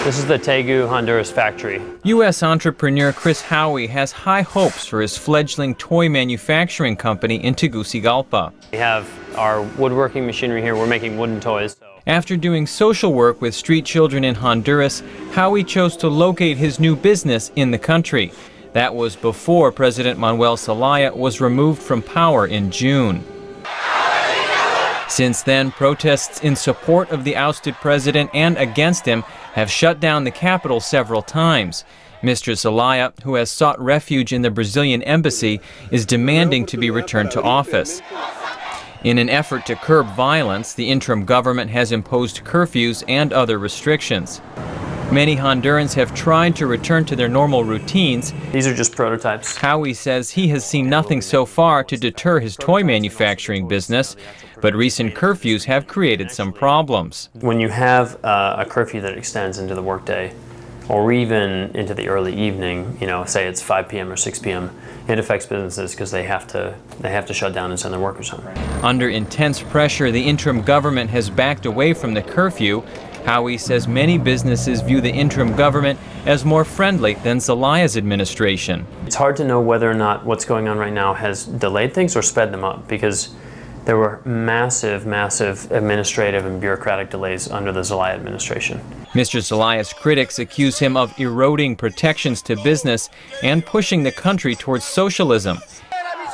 This is the Tegu, Honduras factory. U.S. entrepreneur Chris Howie has high hopes for his fledgling toy manufacturing company in Tegucigalpa. We have our woodworking machinery here. We're making wooden toys. After doing social work with street children in Honduras, Howie chose to locate his new business in the country. That was before President Manuel Zelaya was removed from power in June. Since then, protests in support of the ousted president and against him have shut down the capital several times. Mr. Zelaya, who has sought refuge in the Brazilian embassy, is demanding to be returned to office. In an effort to curb violence, the interim government has imposed curfews and other restrictions. Many Hondurans have tried to return to their normal routines. These are just prototypes. Howie says he has seen nothing so far to deter his toy manufacturing business, but recent curfews have created some problems. When you have a curfew that extends into the workday, or even into the early evening, say it's 5 p.m. or 6 p.m., it affects businesses because they have to shut down and send their workers home. Under intense pressure, the interim government has backed away from the curfew. Howie says many businesses view the interim government as more friendly than Zelaya's administration. It's hard to know whether or not what's going on right now has delayed things or sped them up, because there were massive administrative and bureaucratic delays under the Zelaya administration. Mr. Zelaya's critics accuse him of eroding protections to business and pushing the country towards socialism.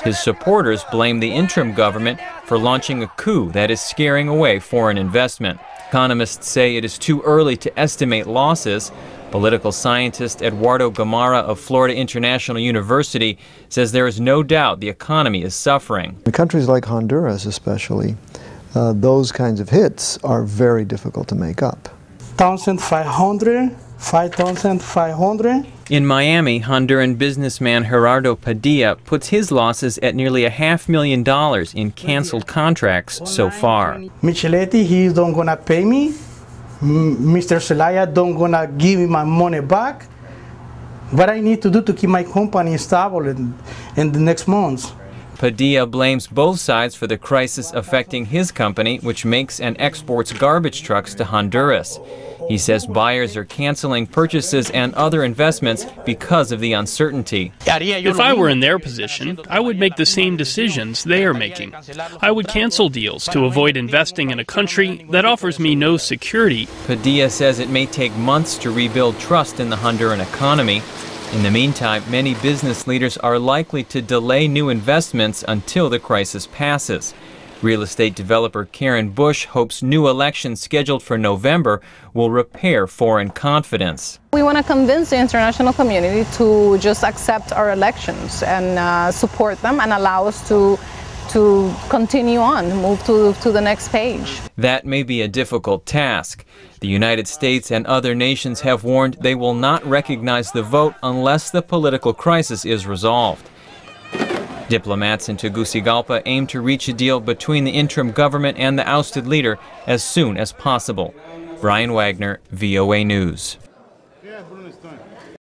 His supporters blame the interim government for launching a coup that is scaring away foreign investment. Economists say it is too early to estimate losses. Political scientist Eduardo Gamarra of Florida International University says there is no doubt the economy is suffering. In countries like Honduras especially, those kinds of hits are very difficult to make up. 1,500, 5,500. In Miami, Honduran businessman Gerardo Padilla puts his losses at nearly $500,000 in canceled contracts so far. Micheletti, he don't gonna pay me. Mr. Zelaya don't gonna give me my money back. What I need to do to keep my company stable in the next months. Padilla blames both sides for the crisis affecting his company, which makes and exports garbage trucks to Honduras. He says buyers are canceling purchases and other investments because of the uncertainty. If I were in their position, I would make the same decisions they are making. I would cancel deals to avoid investing in a country that offers me no security. Padilla says it may take months to rebuild trust in the Honduran economy. In the meantime, many business leaders are likely to delay new investments until the crisis passes. Real estate developer Karen Bush hopes new elections scheduled for November will repair foreign confidence. We want to convince the international community to just accept our elections and support them and allow us to continue on, move to the next page. That may be a difficult task. The United States and other nations have warned they will not recognize the vote unless the political crisis is resolved. Diplomats in Tegucigalpa aim to reach a deal between the interim government and the ousted leader as soon as possible. Brian Wagner, VOA News.